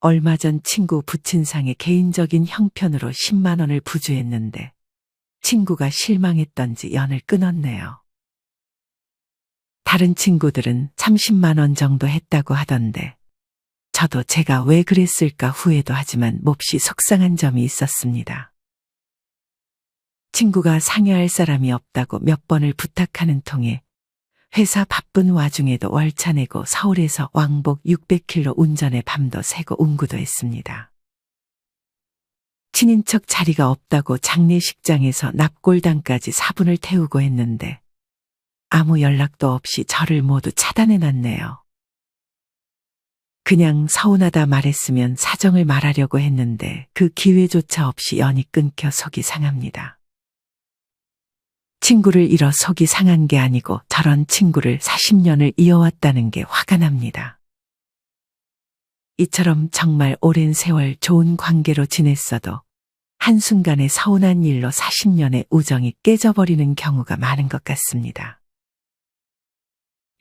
얼마 전 친구 부친상의 개인적인 형편으로 10만 원을 부주했는데 친구가 실망했던지 연을 끊었네요. 다른 친구들은 30만 원 정도 했다고 하던데 저도 제가 왜 그랬을까 후회도 하지만 몹시 속상한 점이 있었습니다. 친구가 상여할 사람이 없다고 몇 번을 부탁하는 통에 회사 바쁜 와중에도 월차 내고 서울에서 왕복 600km 운전해 밤도 새고 운구도 했습니다. 친인척 자리가 없다고 장례식장에서 납골당까지 4분을 태우고 했는데 아무 연락도 없이 저를 모두 차단해놨네요. 그냥 서운하다 말했으면 사정을 말하려고 했는데 그 기회조차 없이 연이 끊겨 속이 상합니다. 친구를 잃어 속이 상한 게 아니고 저런 친구를 40년을 이어왔다는 게 화가 납니다. 이처럼 정말 오랜 세월 좋은 관계로 지냈어도 한순간에 서운한 일로 40년의 우정이 깨져버리는 경우가 많은 것 같습니다.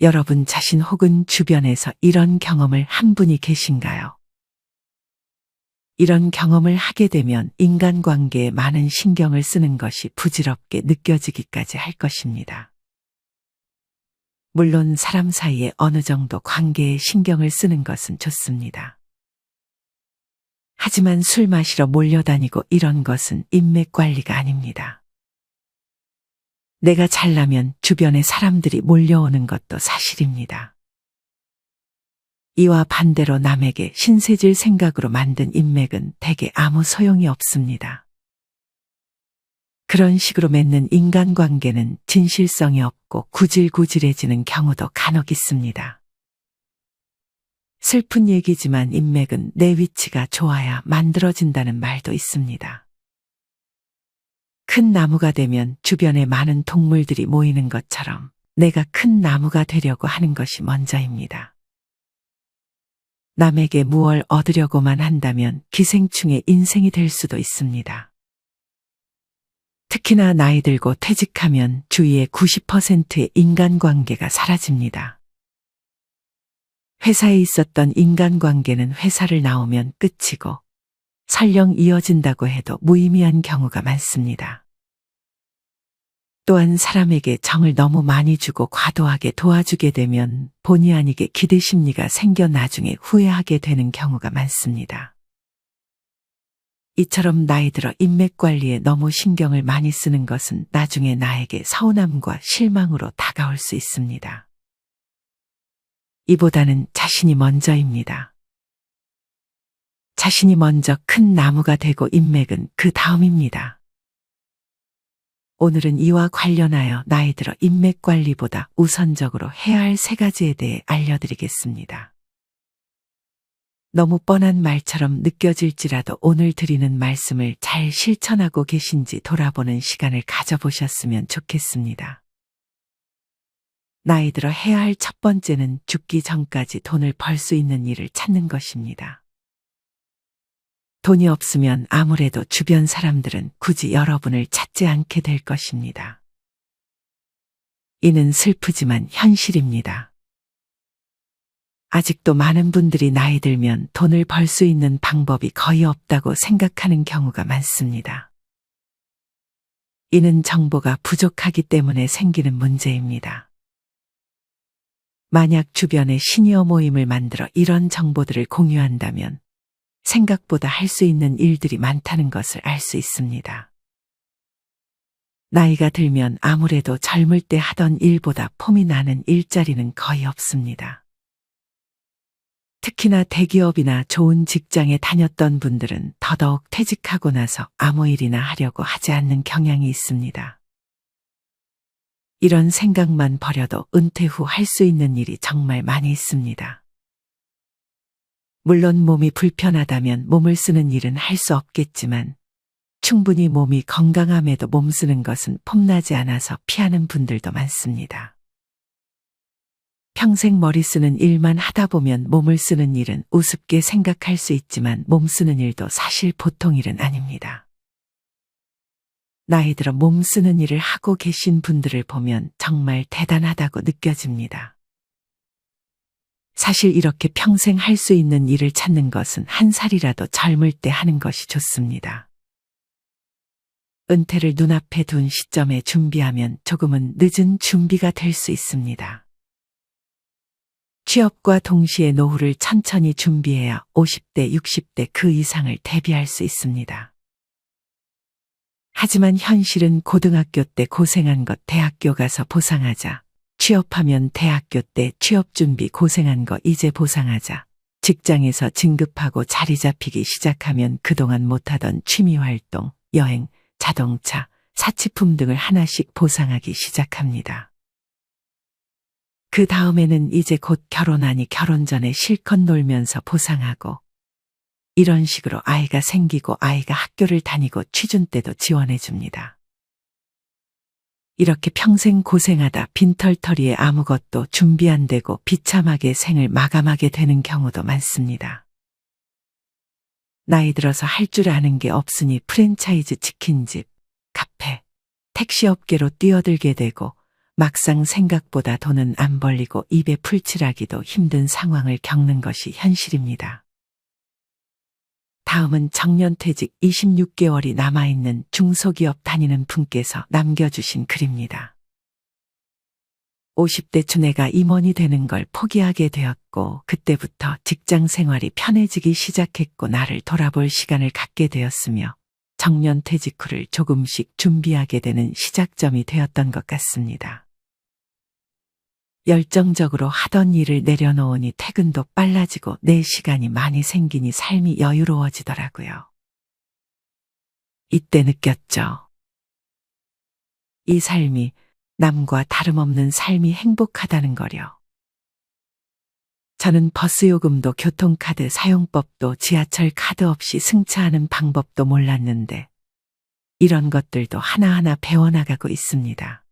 여러분 자신 혹은 주변에서 이런 경험을 한 분이 계신가요? 이런 경험을 하게 되면 인간관계에 많은 신경을 쓰는 것이 부질없게 느껴지기까지 할 것입니다. 물론 사람 사이에 어느 정도 관계에 신경을 쓰는 것은 좋습니다. 하지만 술 마시러 몰려다니고 이런 것은 인맥 관리가 아닙니다. 내가 잘나면 주변에 사람들이 몰려오는 것도 사실입니다. 이와 반대로 남에게 신세질 생각으로 만든 인맥은 대개 아무 소용이 없습니다. 그런 식으로 맺는 인간관계는 진실성이 없고 구질구질해지는 경우도 간혹 있습니다. 슬픈 얘기지만 인맥은 내 위치가 좋아야 만들어진다는 말도 있습니다. 큰 나무가 되면 주변에 많은 동물들이 모이는 것처럼 내가 큰 나무가 되려고 하는 것이 먼저입니다. 남에게 무얼 얻으려고만 한다면 기생충의 인생이 될 수도 있습니다. 특히나 나이 들고 퇴직하면 주위의 90%의 인간관계가 사라집니다. 회사에 있었던 인간관계는 회사를 나오면 끝이고 설령 이어진다고 해도 무의미한 경우가 많습니다. 또한 사람에게 정을 너무 많이 주고 과도하게 도와주게 되면 본의 아니게 기대심리가 생겨 나중에 후회하게 되는 경우가 많습니다. 이처럼 나이 들어 인맥 관리에 너무 신경을 많이 쓰는 것은 나중에 나에게 서운함과 실망으로 다가올 수 있습니다. 이보다는 자신이 먼저입니다. 자신이 먼저 큰 나무가 되고 인맥은 그 다음입니다. 오늘은 이와 관련하여 나이 들어 인맥 관리보다 우선적으로 해야 할 3가지에 대해 알려드리겠습니다. 너무 뻔한 말처럼 느껴질지라도 오늘 드리는 말씀을 잘 실천하고 계신지 돌아보는 시간을 가져보셨으면 좋겠습니다. 나이 들어 해야 할 첫 번째는 죽기 전까지 돈을 벌 수 있는 일을 찾는 것입니다. 돈이 없으면 아무래도 주변 사람들은 굳이 여러분을 찾지 않게 될 것입니다. 이는 슬프지만 현실입니다. 아직도 많은 분들이 나이 들면 돈을 벌 수 있는 방법이 거의 없다고 생각하는 경우가 많습니다. 이는 정보가 부족하기 때문에 생기는 문제입니다. 만약 주변에 시니어 모임을 만들어 이런 정보들을 공유한다면 생각보다 할 수 있는 일들이 많다는 것을 알 수 있습니다. 나이가 들면 아무래도 젊을 때 하던 일보다 폼이 나는 일자리는 거의 없습니다. 특히나 대기업이나 좋은 직장에 다녔던 분들은 더더욱 퇴직하고 나서 아무 일이나 하려고 하지 않는 경향이 있습니다. 이런 생각만 버려도 은퇴 후 할 수 있는 일이 정말 많이 있습니다. 물론 몸이 불편하다면 몸을 쓰는 일은 할 수 없겠지만 충분히 몸이 건강함에도 몸 쓰는 것은 폼나지 않아서 피하는 분들도 많습니다. 평생 머리 쓰는 일만 하다 보면 몸을 쓰는 일은 우습게 생각할 수 있지만 몸 쓰는 일도 사실 보통 일은 아닙니다. 나이 들어 몸 쓰는 일을 하고 계신 분들을 보면 정말 대단하다고 느껴집니다. 사실 이렇게 평생 할 수 있는 일을 찾는 것은 한 살이라도 젊을 때 하는 것이 좋습니다. 은퇴를 눈앞에 둔 시점에 준비하면 조금은 늦은 준비가 될 수 있습니다. 취업과 동시에 노후를 천천히 준비해야 50대, 60대 그 이상을 대비할 수 있습니다. 하지만 현실은 고등학교 때 고생한 것 대학교 가서 보상하자. 취업하면 대학교 때 취업 준비 고생한 거 이제 보상하자. 직장에서 진급하고 자리 잡히기 시작하면 그동안 못하던 취미 활동, 여행, 자동차, 사치품 등을 하나씩 보상하기 시작합니다. 그 다음에는 이제 곧 결혼하니 결혼 전에 실컷 놀면서 보상하고, 이런 식으로 아이가 생기고 아이가 학교를 다니고 취준 때도 지원해 줍니다. 이렇게 평생 고생하다 빈털터리에 아무것도 준비 안 되고 비참하게 생을 마감하게 되는 경우도 많습니다. 나이 들어서 할 줄 아는 게 없으니 프랜차이즈 치킨집, 카페, 택시업계로 뛰어들게 되고 막상 생각보다 돈은 안 벌리고 입에 풀칠하기도 힘든 상황을 겪는 것이 현실입니다. 다음은 정년퇴직 26개월이 남아있는 중소기업 다니는 분께서 남겨주신 글입니다. 50대 춘애가 임원이 되는 걸 포기하게 되었고 그때부터 직장 생활이 편해지기 시작했고 나를 돌아볼 시간을 갖게 되었으며 정년퇴직 후를 조금씩 준비하게 되는 시작점이 되었던 것 같습니다. 열정적으로 하던 일을 내려놓으니 퇴근도 빨라지고 내 시간이 많이 생기니 삶이 여유로워지더라고요. 이때 느꼈죠. 이 삶이 남과 다름없는 삶이 행복하다는 거려. 저는 버스 요금도 교통카드 사용법도 지하철 카드 없이 승차하는 방법도 몰랐는데 이런 것들도 하나하나 배워나가고 있습니다.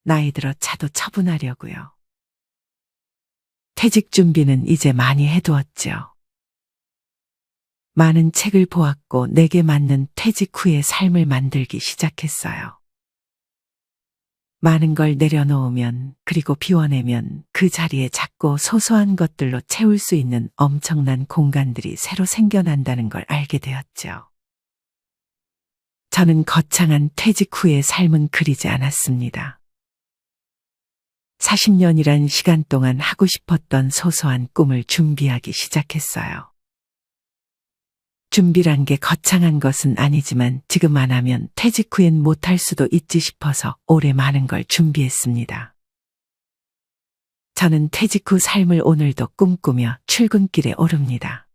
나이 들어 차도 처분하려고요. 퇴직 준비는 이제 많이 해두었죠. 많은 책을 보았고 내게 맞는 퇴직 후의 삶을 만들기 시작했어요. 많은 걸 내려놓으면 그리고 비워내면 그 자리에 작고 소소한 것들로 채울 수 있는 엄청난 공간들이 새로 생겨난다는 걸 알게 되었죠. 저는 거창한 퇴직 후의 삶은 그리지 않았습니다. 40년이란 시간 동안 하고 싶었던 소소한 꿈을 준비하기 시작했어요. 준비란 게 거창한 것은 아니지만 지금 안 하면 퇴직 후엔 못할 수도 있지 싶어서 올해 많은 걸 준비했습니다. 저는 퇴직 후 삶을 오늘도 꿈꾸며 출근길에 오릅니다.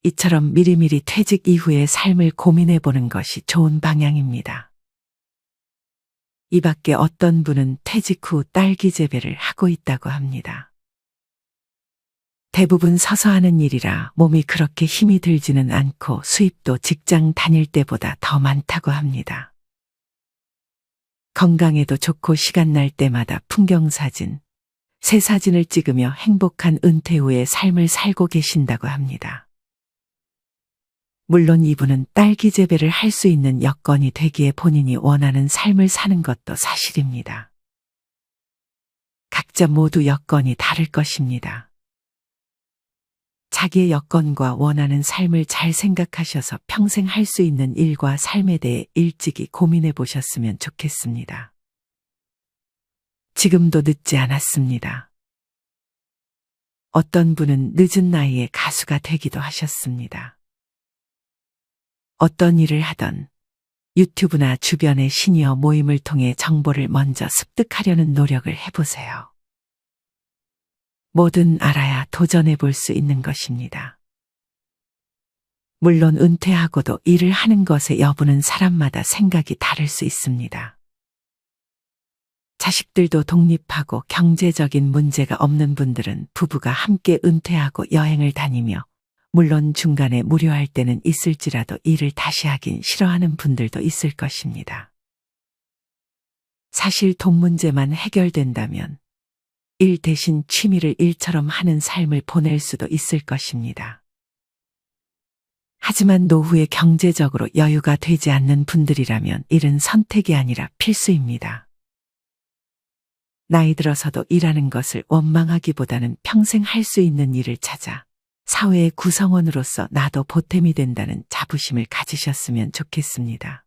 이처럼 미리미리 퇴직 이후의 삶을 고민해 보는 것이 좋은 방향입니다. 이 밖에 어떤 분은 퇴직 후 딸기 재배를 하고 있다고 합니다. 대부분 서서 하는 일이라 몸이 그렇게 힘이 들지는 않고 수입도 직장 다닐 때보다 더 많다고 합니다. 건강에도 좋고 시간 날 때마다 풍경사진, 새 사진을 찍으며 행복한 은퇴 후의 삶을 살고 계신다고 합니다. 물론 이분은 딸기 재배를 할 수 있는 여건이 되기에 본인이 원하는 삶을 사는 것도 사실입니다. 각자 모두 여건이 다를 것입니다. 자기의 여건과 원하는 삶을 잘 생각하셔서 평생 할 수 있는 일과 삶에 대해 일찍이 고민해 보셨으면 좋겠습니다. 지금도 늦지 않았습니다. 어떤 분은 늦은 나이에 가수가 되기도 하셨습니다. 어떤 일을 하던 유튜브나 주변의 시니어 모임을 통해 정보를 먼저 습득하려는 노력을 해보세요. 뭐든 알아야 도전해 볼 수 있는 것입니다. 물론 은퇴하고도 일을 하는 것의 여부는 사람마다 생각이 다를 수 있습니다. 자식들도 독립하고 경제적인 문제가 없는 분들은 부부가 함께 은퇴하고 여행을 다니며 물론 중간에 무료할 때는 있을지라도 일을 다시 하긴 싫어하는 분들도 있을 것입니다. 사실 돈 문제만 해결된다면 일 대신 취미를 일처럼 하는 삶을 보낼 수도 있을 것입니다. 하지만 노후에 경제적으로 여유가 되지 않는 분들이라면 일은 선택이 아니라 필수입니다. 나이 들어서도 일하는 것을 원망하기보다는 평생 할 수 있는 일을 찾아 사회의 구성원으로서 나도 보탬이 된다는 자부심을 가지셨으면 좋겠습니다.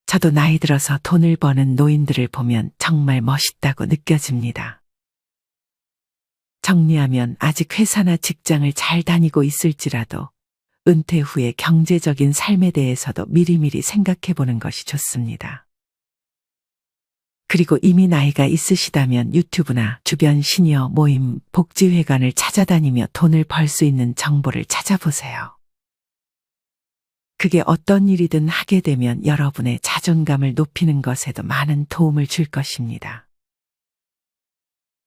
저도 나이 들어서 돈을 버는 노인들을 보면 정말 멋있다고 느껴집니다. 정리하면 아직 회사나 직장을 잘 다니고 있을지라도 은퇴 후의 경제적인 삶에 대해서도 미리미리 생각해 보는 것이 좋습니다. 그리고 이미 나이가 있으시다면 유튜브나 주변 시니어 모임, 복지회관을 찾아다니며 돈을 벌 수 있는 정보를 찾아보세요. 그게 어떤 일이든 하게 되면 여러분의 자존감을 높이는 것에도 많은 도움을 줄 것입니다.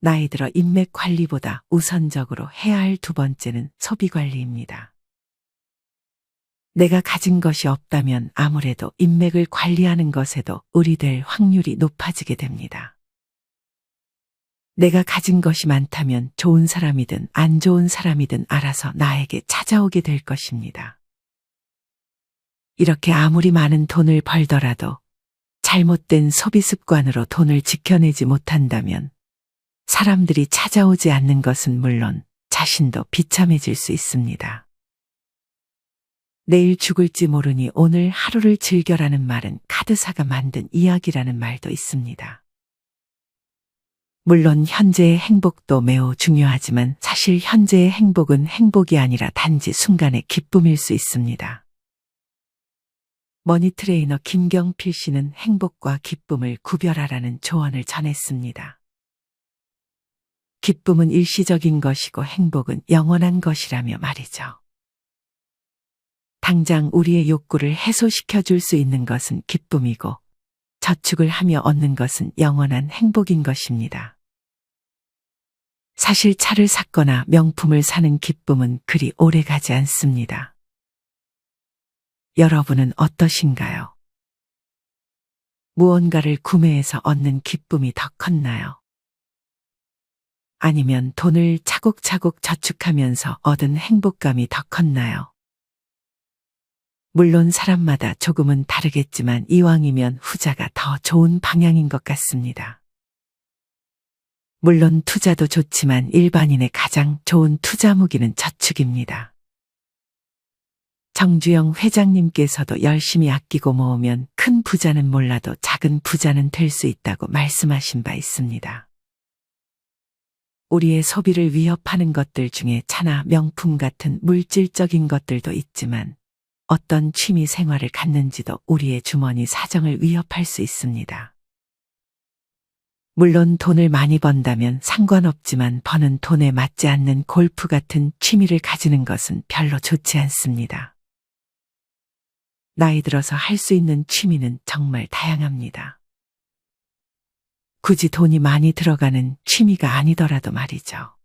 나이 들어 인맥 관리보다 우선적으로 해야 할 두 번째는 소비 관리입니다. 내가 가진 것이 없다면 아무래도 인맥을 관리하는 것에도 의리될 확률이 높아지게 됩니다. 내가 가진 것이 많다면 좋은 사람이든 안 좋은 사람이든 알아서 나에게 찾아오게 될 것입니다. 이렇게 아무리 많은 돈을 벌더라도 잘못된 소비 습관으로 돈을 지켜내지 못한다면 사람들이 찾아오지 않는 것은 물론 자신도 비참해질 수 있습니다. 내일 죽을지 모르니 오늘 하루를 즐겨라는 말은 카드사가 만든 이야기라는 말도 있습니다. 물론 현재의 행복도 매우 중요하지만 사실 현재의 행복은 행복이 아니라 단지 순간의 기쁨일 수 있습니다. 머니 트레이너 김경필 씨는 행복과 기쁨을 구별하라는 조언을 전했습니다. 기쁨은 일시적인 것이고 행복은 영원한 것이라며 말이죠. 당장 우리의 욕구를 해소시켜 줄 수 있는 것은 기쁨이고 저축을 하며 얻는 것은 영원한 행복인 것입니다. 사실 차를 샀거나 명품을 사는 기쁨은 그리 오래 가지 않습니다. 여러분은 어떠신가요? 무언가를 구매해서 얻는 기쁨이 더 컸나요? 아니면 돈을 차곡차곡 저축하면서 얻은 행복감이 더 컸나요? 물론 사람마다 조금은 다르겠지만 이왕이면 후자가 더 좋은 방향인 것 같습니다. 물론 투자도 좋지만 일반인의 가장 좋은 투자 무기는 저축입니다. 정주영 회장님께서도 열심히 아끼고 모으면 큰 부자는 몰라도 작은 부자는 될 수 있다고 말씀하신 바 있습니다. 우리의 소비를 위협하는 것들 중에 차나 명품 같은 물질적인 것들도 있지만 어떤 취미 생활을 갖는지도 우리의 주머니 사정을 위협할 수 있습니다. 물론 돈을 많이 번다면 상관없지만 버는 돈에 맞지 않는 골프 같은 취미를 가지는 것은 별로 좋지 않습니다. 나이 들어서 할 수 있는 취미는 정말 다양합니다. 굳이 돈이 많이 들어가는 취미가 아니더라도 말이죠.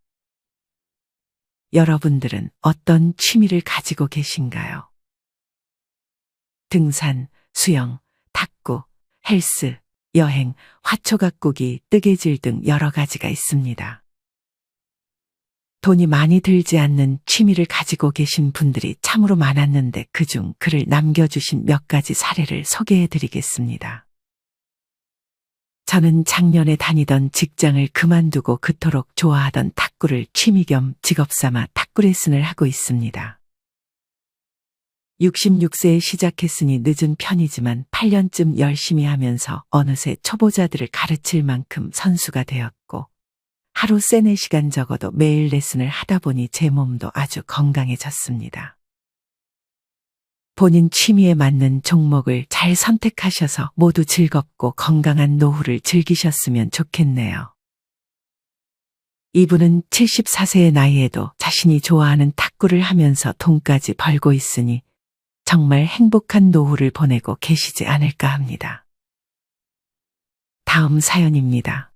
여러분들은 어떤 취미를 가지고 계신가요? 등산, 수영, 탁구, 헬스, 여행, 화초가꾸기, 뜨개질 등 여러 가지가 있습니다. 돈이 많이 들지 않는 취미를 가지고 계신 분들이 참으로 많았는데 그중 글을 남겨주신 몇 가지 사례를 소개해 드리겠습니다. 저는 작년에 다니던 직장을 그만두고 그토록 좋아하던 탁구를 취미 겸 직업 삼아 탁구 레슨을 하고 있습니다. 66세에 시작했으니 늦은 편이지만 8년쯤 열심히 하면서 어느새 초보자들을 가르칠 만큼 선수가 되었고 하루 3-4시간 적어도 매일 레슨을 하다 보니 제 몸도 아주 건강해졌습니다. 본인 취미에 맞는 종목을 잘 선택하셔서 모두 즐겁고 건강한 노후를 즐기셨으면 좋겠네요. 이분은 74세의 나이에도 자신이 좋아하는 탁구를 하면서 돈까지 벌고 있으니 정말 행복한 노후를 보내고 계시지 않을까 합니다. 다음 사연입니다.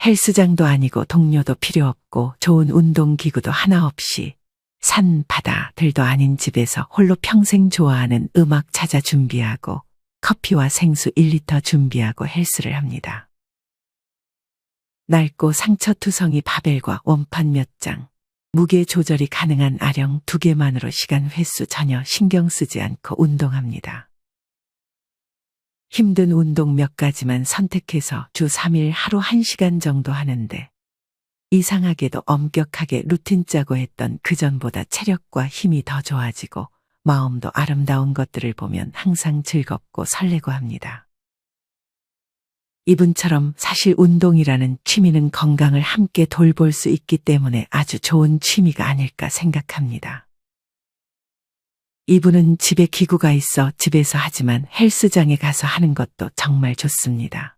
헬스장도 아니고 동료도 필요 없고 좋은 운동기구도 하나 없이 산, 바다, 들도 아닌 집에서 홀로 평생 좋아하는 음악 찾아 준비하고 커피와 생수 1리터 준비하고 헬스를 합니다. 낡고 상처투성이 바벨과 원판 몇 장, 무게 조절이 가능한 아령 2개만으로 시간 횟수 전혀 신경 쓰지 않고 운동합니다. 힘든 운동 몇 가지만 선택해서 주 3일 하루 1시간 정도 하는데 이상하게도 엄격하게 루틴 짜고 했던 그전보다 체력과 힘이 더 좋아지고 마음도 아름다운 것들을 보면 항상 즐겁고 설레고 합니다. 이분처럼 사실 운동이라는 취미는 건강을 함께 돌볼 수 있기 때문에 아주 좋은 취미가 아닐까 생각합니다. 이분은 집에 기구가 있어 집에서 하지만 헬스장에 가서 하는 것도 정말 좋습니다.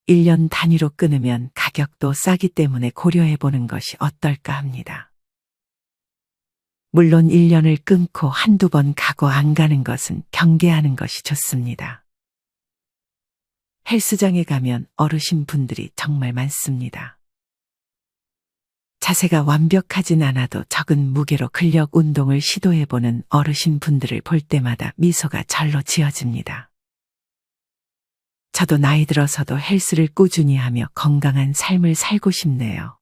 1년 단위로 끊으면 가격도 싸기 때문에 고려해 보는 것이 어떨까 합니다. 물론 1년을 끊고 한두 번 가고 안 가는 것은 경계하는 것이 좋습니다. 헬스장에 가면 어르신 분들이 정말 많습니다. 자세가 완벽하진 않아도 적은 무게로 근력 운동을 시도해보는 어르신 분들을 볼 때마다 미소가 절로 지어집니다. 저도 나이 들어서도 헬스를 꾸준히 하며 건강한 삶을 살고 싶네요.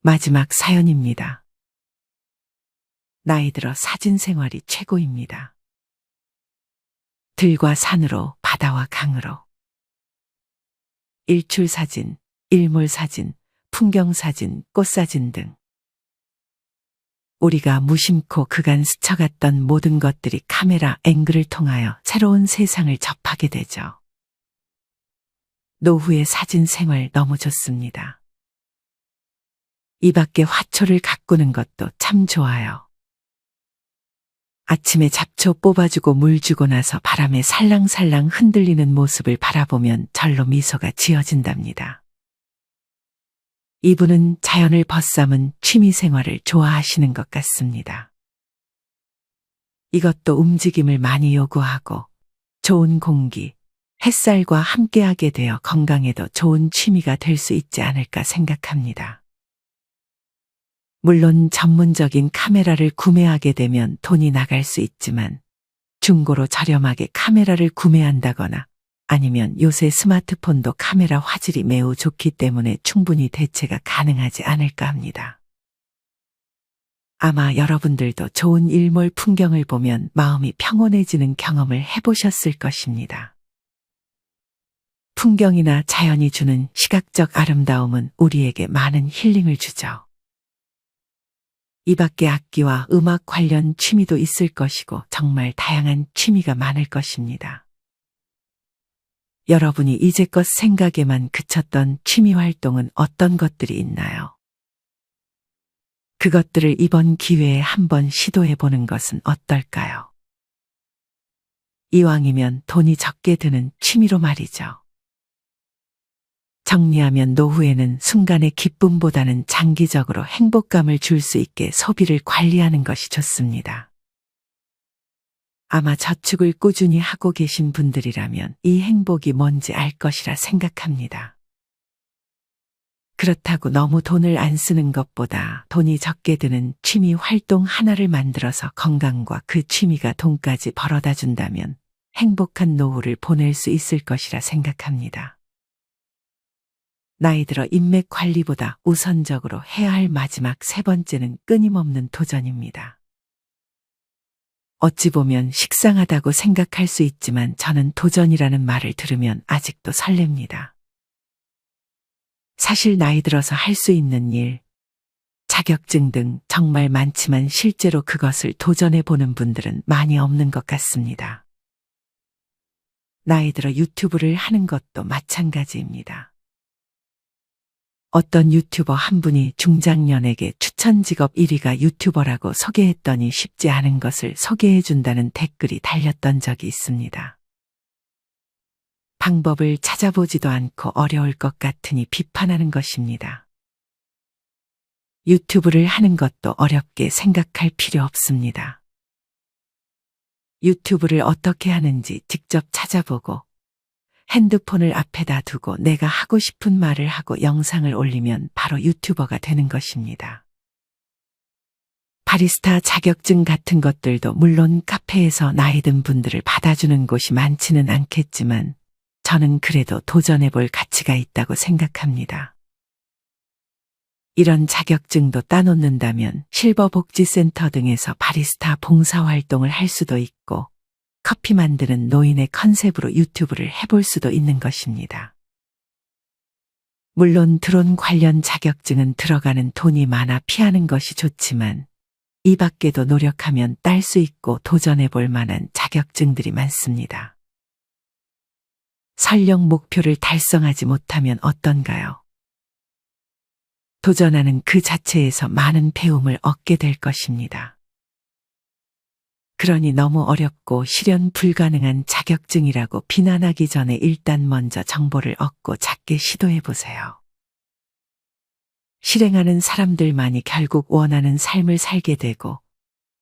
마지막 사연입니다. 나이 들어 사진 생활이 최고입니다. 들과 산으로, 바다와 강으로. 일출 사진, 일몰 사진, 풍경 사진, 꽃 사진 등. 우리가 무심코 그간 스쳐갔던 모든 것들이 카메라 앵글을 통하여 새로운 세상을 접하게 되죠. 노후의 사진 생활 너무 좋습니다. 이 밖에 화초를 가꾸는 것도 참 좋아요. 아침에 잡초 뽑아주고 물 주고 나서 바람에 살랑살랑 흔들리는 모습을 바라보면 절로 미소가 지어진답니다. 이분은 자연을 벗삼은 취미생활을 좋아하시는 것 같습니다. 이것도 움직임을 많이 요구하고 좋은 공기, 햇살과 함께하게 되어 건강에도 좋은 취미가 될 수 있지 않을까 생각합니다. 물론 전문적인 카메라를 구매하게 되면 돈이 나갈 수 있지만 중고로 저렴하게 카메라를 구매한다거나 아니면 요새 스마트폰도 카메라 화질이 매우 좋기 때문에 충분히 대체가 가능하지 않을까 합니다. 아마 여러분들도 좋은 일몰 풍경을 보면 마음이 평온해지는 경험을 해보셨을 것입니다. 풍경이나 자연이 주는 시각적 아름다움은 우리에게 많은 힐링을 주죠. 이 밖에 악기와 음악 관련 취미도 있을 것이고 정말 다양한 취미가 많을 것입니다. 여러분이 이제껏 생각에만 그쳤던 취미 활동은 어떤 것들이 있나요? 그것들을 이번 기회에 한번 시도해 보는 것은 어떨까요? 이왕이면 돈이 적게 드는 취미로 말이죠. 정리하면 노후에는 순간의 기쁨보다는 장기적으로 행복감을 줄 수 있게 소비를 관리하는 것이 좋습니다. 아마 저축을 꾸준히 하고 계신 분들이라면 이 행복이 뭔지 알 것이라 생각합니다. 그렇다고 너무 돈을 안 쓰는 것보다 돈이 적게 드는 취미 활동 하나를 만들어서 건강과 그 취미가 돈까지 벌어다 준다면 행복한 노후를 보낼 수 있을 것이라 생각합니다. 나이 들어 인맥 관리보다 우선적으로 해야 할 마지막 세 번째는 끊임없는 도전입니다. 어찌 보면 식상하다고 생각할 수 있지만 저는 도전이라는 말을 들으면 아직도 설렙니다. 사실 나이 들어서 할 수 있는 일, 자격증 등 정말 많지만 실제로 그것을 도전해 보는 분들은 많이 없는 것 같습니다. 나이 들어 유튜브를 하는 것도 마찬가지입니다. 어떤 유튜버 한 분이 중장년에게 추천 직업 1위가 유튜버라고 소개했더니 쉽지 않은 것을 소개해준다는 댓글이 달렸던 적이 있습니다. 방법을 찾아보지도 않고 어려울 것 같으니 비판하는 것입니다. 유튜브를 하는 것도 어렵게 생각할 필요 없습니다. 유튜브를 어떻게 하는지 직접 찾아보고 핸드폰을 앞에다 두고 내가 하고 싶은 말을 하고 영상을 올리면 바로 유튜버가 되는 것입니다. 바리스타 자격증 같은 것들도 물론 카페에서 나이 든 분들을 받아주는 곳이 많지는 않겠지만 저는 그래도 도전해볼 가치가 있다고 생각합니다. 이런 자격증도 따놓는다면 실버복지센터 등에서 바리스타 봉사활동을 할 수도 있고 커피 만드는 노인의 컨셉으로 유튜브를 해볼 수도 있는 것입니다. 물론 드론 관련 자격증은 들어가는 돈이 많아 피하는 것이 좋지만 이 밖에도 노력하면 딸 수 있고 도전해 볼 만한 자격증들이 많습니다. 설령 목표를 달성하지 못하면 어떤가요? 도전하는 그 자체에서 많은 배움을 얻게 될 것입니다. 그러니 너무 어렵고 실현 불가능한 자격증이라고 비난하기 전에 일단 먼저 정보를 얻고 작게 시도해 보세요. 실행하는 사람들만이 결국 원하는 삶을 살게 되고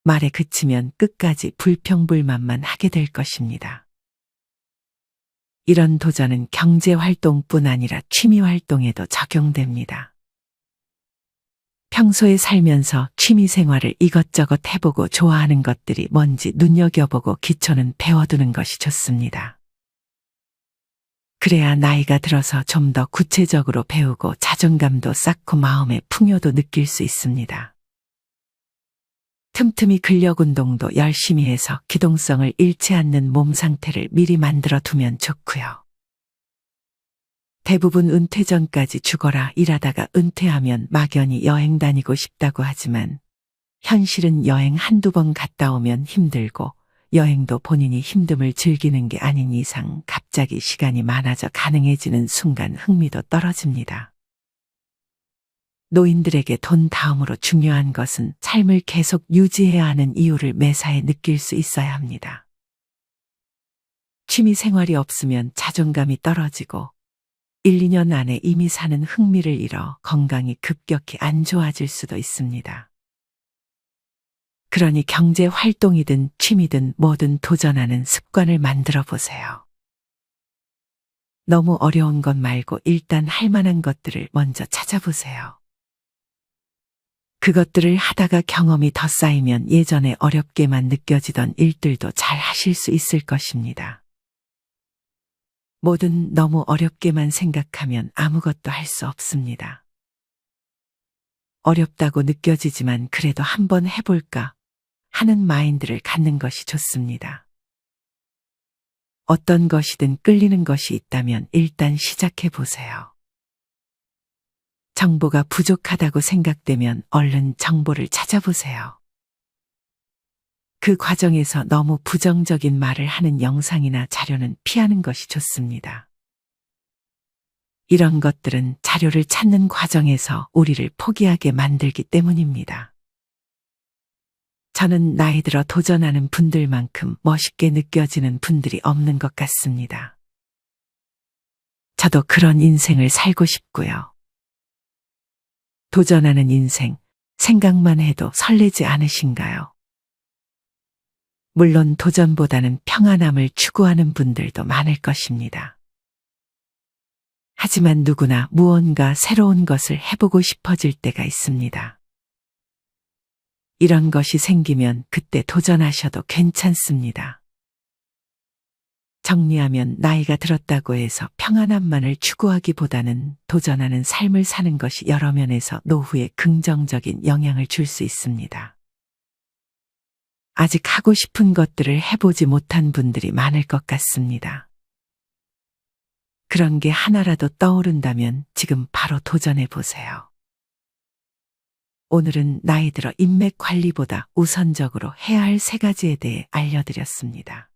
말에 그치면 끝까지 불평불만만 하게 될 것입니다. 이런 도전은 경제활동뿐 아니라 취미활동에도 적용됩니다. 평소에 살면서 취미생활을 이것저것 해보고 좋아하는 것들이 뭔지 눈여겨보고 기초는 배워두는 것이 좋습니다. 그래야 나이가 들어서 좀 더 구체적으로 배우고 자존감도 쌓고 마음의 풍요도 느낄 수 있습니다. 틈틈이 근력 운동도 열심히 해서 기동성을 잃지 않는 몸 상태를 미리 만들어 두면 좋고요. 대부분 은퇴 전까지 죽어라 일하다가 은퇴하면 막연히 여행 다니고 싶다고 하지만 현실은 여행 한두 번 갔다 오면 힘들고 여행도 본인이 힘듦을 즐기는 게 아닌 이상 갑자기 시간이 많아져 가능해지는 순간 흥미도 떨어집니다. 노인들에게 돈 다음으로 중요한 것은 삶을 계속 유지해야 하는 이유를 매사에 느낄 수 있어야 합니다. 취미 생활이 없으면 자존감이 떨어지고 1, 2년 안에 이미 사는 흥미를 잃어 건강이 급격히 안 좋아질 수도 있습니다. 그러니 경제 활동이든 취미든 뭐든 도전하는 습관을 만들어 보세요. 너무 어려운 것 말고 일단 할 만한 것들을 먼저 찾아보세요. 그것들을 하다가 경험이 더 쌓이면 예전에 어렵게만 느껴지던 일들도 잘 하실 수 있을 것입니다. 뭐든 너무 어렵게만 생각하면 아무것도 할 수 없습니다. 어렵다고 느껴지지만 그래도 한번 해볼까 하는 마인드를 갖는 것이 좋습니다. 어떤 것이든 끌리는 것이 있다면 일단 시작해 보세요. 정보가 부족하다고 생각되면 얼른 정보를 찾아보세요. 그 과정에서 너무 부정적인 말을 하는 영상이나 자료는 피하는 것이 좋습니다. 이런 것들은 자료를 찾는 과정에서 우리를 포기하게 만들기 때문입니다. 저는 나이 들어 도전하는 분들만큼 멋있게 느껴지는 분들이 없는 것 같습니다. 저도 그런 인생을 살고 싶고요. 도전하는 인생, 생각만 해도 설레지 않으신가요? 물론 도전보다는 평안함을 추구하는 분들도 많을 것입니다. 하지만 누구나 무언가 새로운 것을 해보고 싶어질 때가 있습니다. 이런 것이 생기면 그때 도전하셔도 괜찮습니다. 정리하면 나이가 들었다고 해서 평안함만을 추구하기보다는 도전하는 삶을 사는 것이 여러 면에서 노후에 긍정적인 영향을 줄 수 있습니다. 아직 하고 싶은 것들을 해보지 못한 분들이 많을 것 같습니다. 그런 게 하나라도 떠오른다면 지금 바로 도전해 보세요. 오늘은 나이 들어 인맥 관리보다 우선적으로 해야 할 3가지에 대해 알려드렸습니다.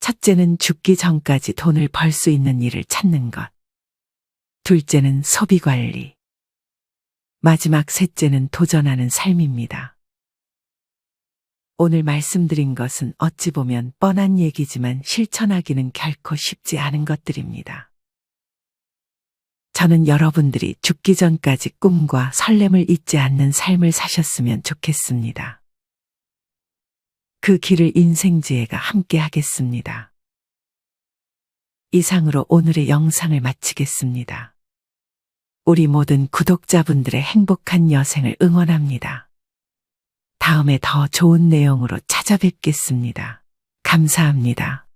첫째는 죽기 전까지 돈을 벌 수 있는 일을 찾는 것. 둘째는 소비 관리. 마지막 셋째는 도전하는 삶입니다. 오늘 말씀드린 것은 어찌 보면 뻔한 얘기지만 실천하기는 결코 쉽지 않은 것들입니다. 저는 여러분들이 죽기 전까지 꿈과 설렘을 잊지 않는 삶을 사셨으면 좋겠습니다. 그 길을 인생지혜가 함께 하겠습니다. 이상으로 오늘의 영상을 마치겠습니다. 우리 모든 구독자분들의 행복한 여생을 응원합니다. 다음에 더 좋은 내용으로 찾아뵙겠습니다. 감사합니다.